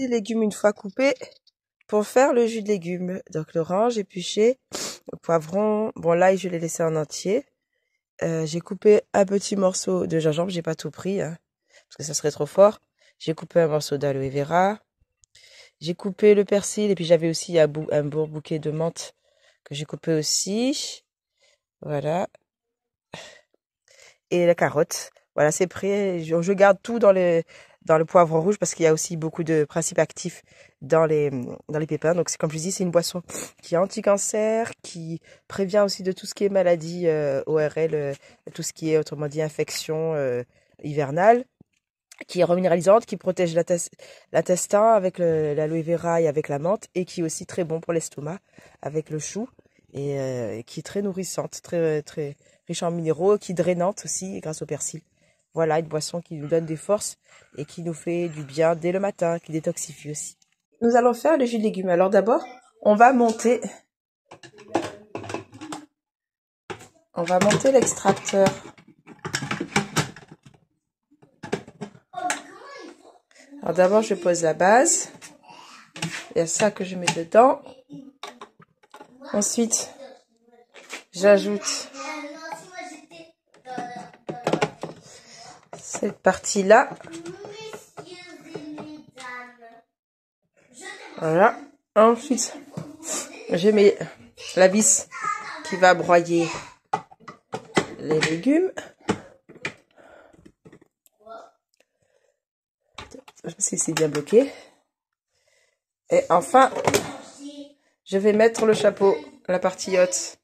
des légumes une fois coupés pour faire le jus de légumes. Donc l'orange épluché, le poivron, bon l'ail je l'ai laissé en entier. J'ai coupé un petit morceau de gingembre, j'ai pas tout pris hein, parce que ça serait trop fort. J'ai coupé un morceau d'aloe vera. J'ai coupé le persil et puis j'avais aussi un beau bouquet de menthe que j'ai coupé aussi. Voilà. Et la carotte. Voilà, c'est prêt. Je garde tout dans le poivron rouge parce qu'il y a aussi beaucoup de principes actifs dans les pépins. Donc, comme je dis, c'est une boisson qui est anti-cancer, qui prévient aussi de tout ce qui est maladie ORL, tout ce qui est, autrement dit, infection hivernale, qui est reminéralisante, qui protège l'intestin avec l'aloe vera et avec la menthe, et qui est aussi très bon pour l'estomac avec le chou, et qui est très nourrissante, très, très riche en minéraux, qui est drainante aussi grâce au persil. Voilà, une boisson qui nous donne des forces et qui nous fait du bien dès le matin, qui détoxifie aussi. Nous allons faire le jus de légumes. Alors d'abord, on va monter l'extracteur. Alors d'abord, je pose la base. Il y a ça que je mets dedans. Ensuite, j'ajoute cette partie-là. Voilà. Ensuite, je mets la vis qui va broyer les légumes. Parce que c'est bien bloqué. Et enfin, je vais mettre le chapeau, la partie haute.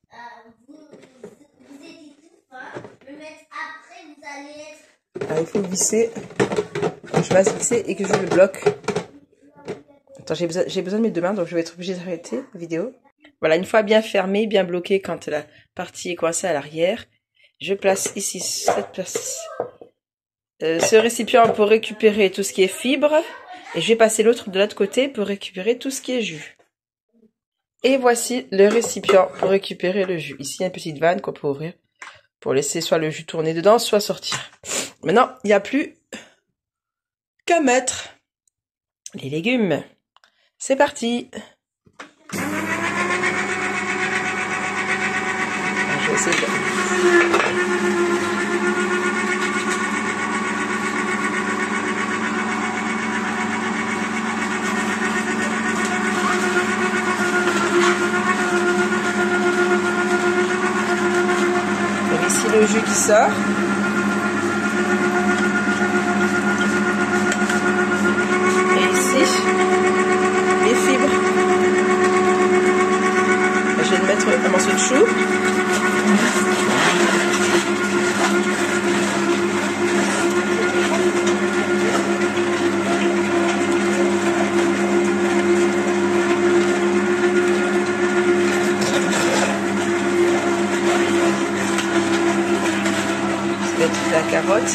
Alors, il faut visser. Je vais visser et que je le bloque. Attends, j'ai besoin de mes deux mains, donc je vais être obligée d'arrêter la vidéo. Voilà, une fois bien fermé, bien bloqué quand la partie est coincée à l'arrière, je place ici cette place. Ce récipient pour récupérer tout ce qui est fibre, et je vais passer l'autre de l'autre côté pour récupérer tout ce qui est jus. Et voici le récipient pour récupérer le jus. Ici, il y a une petite vanne qu'on peut ouvrir pour laisser soit le jus tourner dedans, soit sortir. Maintenant, il n'y a plus qu'à mettre les légumes. C'est parti. Je vais essayer de... Donc ici le jus qui sort. Et ici, les fibres. Je vais mettre un morceau de chou. Je vais mettre la carotte.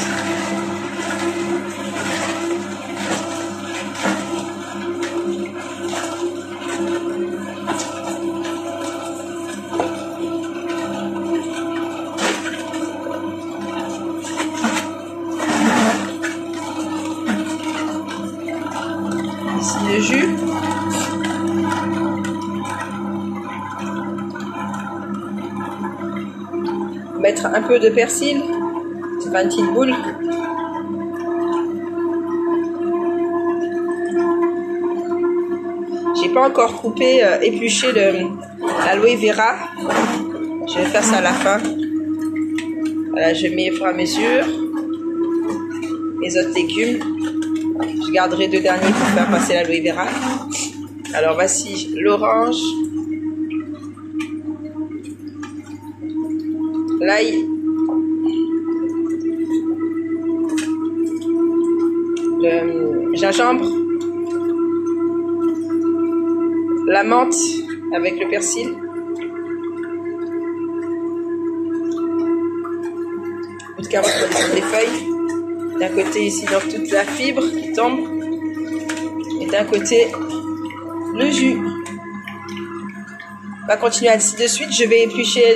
Le jus. Mettre un peu de persil. C'est pas une petite boule. J'ai pas encore coupé, épluché l'aloe vera. Je vais faire ça à la fin. Voilà, je mets au fur et à mesure les autres légumes. Je garderai deux derniers pour faire passer l'aloe vera. Alors voici l'orange, l'ail, le gingembre, la menthe avec le persil, un peu de carotte pour descendre les feuilles. D'un côté ici donc toute la fibre qui tombe et d'un côté le jus. On va continuer ainsi de suite. Je vais éplucher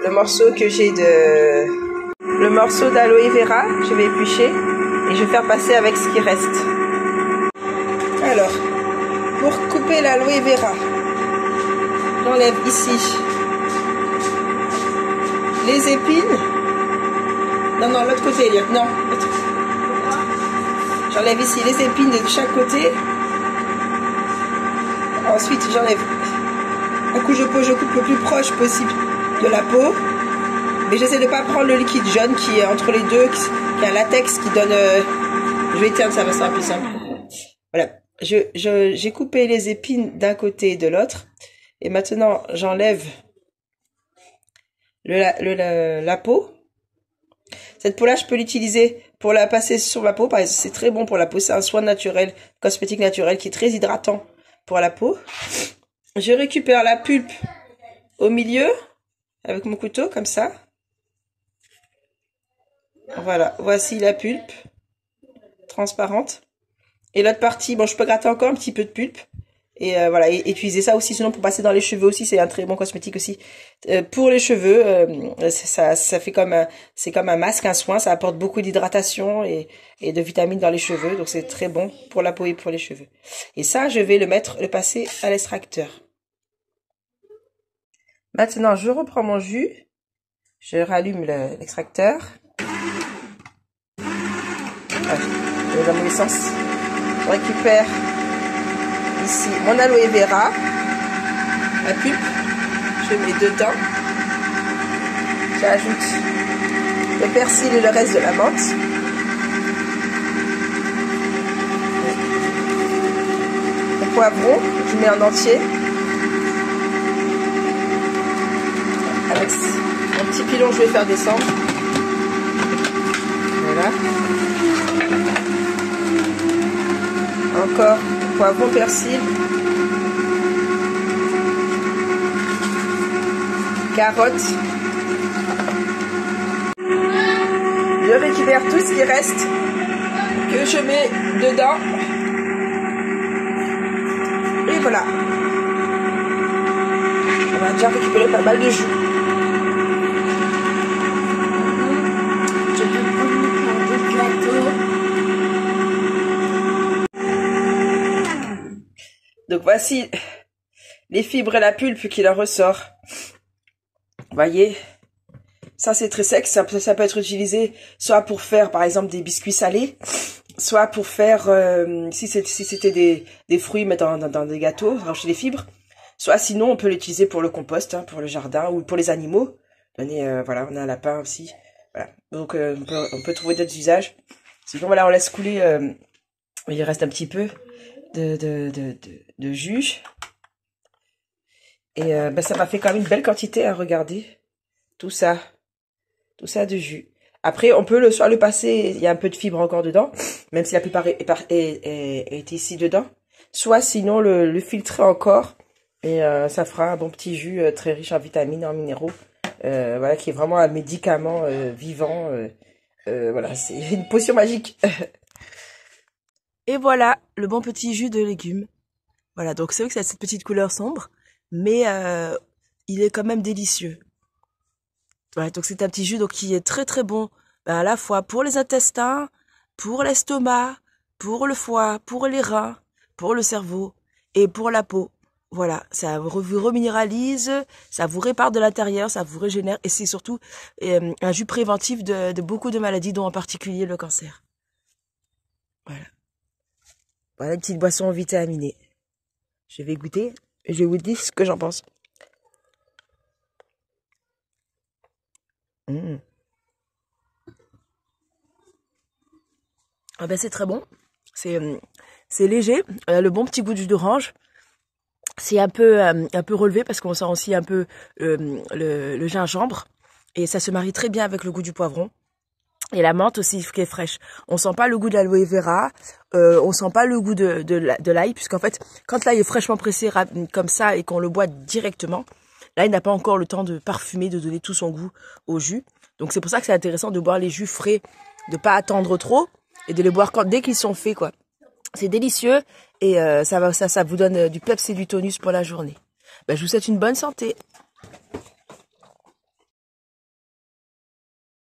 le morceau que j'ai le morceau d'aloe vera. Je vais éplucher et je vais faire passer avec ce qui reste. Alors, pour couper l'aloe vera, j'enlève ici les épines. Non, non, l'autre côté, non. J'enlève ici les épines de chaque côté. Ensuite, j'enlève un coup, je coupe le plus proche possible de la peau. Mais j'essaie de ne pas prendre le liquide jaune qui est entre les deux, qui a un latex qui donne... Je vais éteindre, ça va être plus simple. Voilà. J'ai coupé les épines d'un côté et de l'autre. Et maintenant, j'enlève la peau. Cette peau-là, je peux l'utiliser pour la passer sur ma peau. Par exemple, c'est très bon pour la peau. C'est un soin naturel, cosmétique naturel, qui est très hydratant pour la peau. Je récupère la pulpe au milieu, avec mon couteau, comme ça. Voilà, voici la pulpe, transparente. Et l'autre partie, bon, je peux gratter encore un petit peu de pulpe. Et voilà, et utiliser ça aussi, sinon pour passer dans les cheveux aussi, c'est un très bon cosmétique aussi. Pour les cheveux, ça fait c'est comme un masque, un soin, ça apporte beaucoup d'hydratation et de vitamines dans les cheveux, donc c'est très bon pour la peau et pour les cheveux. Et ça, je vais le passer à l'extracteur. Maintenant, je reprends mon jus, je rallume l'extracteur. Je vais dans le mauvais sens. Je récupère ici mon aloe vera, la pulpe, je mets dedans. J'ajoute le persil et le reste de la menthe. Le poivron, je mets en entier. Avec mon petit pilon, je vais faire descendre. Voilà. Encore poivron, persil, carottes. Je récupère tout ce qui reste que je mets dedans. Et voilà. On a déjà récupéré pas mal de jus. Je peux prendre un plateau. Donc voici les fibres et la pulpe qu'il en ressort. Vous voyez, ça c'est très sec, ça peut être utilisé soit pour faire par exemple des biscuits salés, soit pour faire, si c'était des fruits, mettre dans des gâteaux, rajouter des fibres, soit sinon on peut l'utiliser pour le compost, hein, pour le jardin ou pour les animaux. Voilà, on a un lapin aussi. Voilà. Donc on peut trouver d'autres usages. Sinon voilà, on laisse couler, il reste un petit peu de jus. Et ça m'a fait quand même une belle quantité, hein, regardez. Tout ça de jus. Après, on peut soit le passer, il y a un peu de fibre encore dedans, même si la plupart est ici dedans. Soit sinon le filtrer encore, et ça fera un bon petit jus très riche en vitamines, en minéraux. Voilà, qui est vraiment un médicament vivant. Voilà, c'est une potion magique. Et voilà, le bon petit jus de légumes. Voilà, donc c'est vrai que ça a cette petite couleur sombre, mais il est quand même délicieux. Voilà, donc c'est un petit jus donc, qui est très très bon, à la fois pour les intestins, pour l'estomac, pour le foie, pour les reins, pour le cerveau et pour la peau. Voilà, ça vous reminéralise, ça vous répare de l'intérieur, ça vous régénère et c'est surtout un jus préventif de beaucoup de maladies, dont en particulier le cancer. Voilà. Voilà une petite boisson vitaminée. Je vais goûter et je vais vous dire ce que j'en pense. Ah ben c'est très bon. C'est léger. Le bon petit goût de jus d'orange. C'est un peu relevé parce qu'on sent aussi un peu le gingembre. Et ça se marie très bien avec le goût du poivron. Et la menthe aussi qui est fraîche. On sent pas le goût de l'aloe vera, on sent pas le goût de l'ail, puisqu'en fait, quand l'ail est fraîchement pressé comme ça et qu'on le boit directement, l'ail n'a pas encore le temps de parfumer, de donner tout son goût au jus. Donc c'est pour ça que c'est intéressant de boire les jus frais, de pas attendre trop et de les boire dès qu'ils sont faits, quoi. C'est délicieux et ça vous donne du peps et du tonus pour la journée. Ben, je vous souhaite une bonne santé.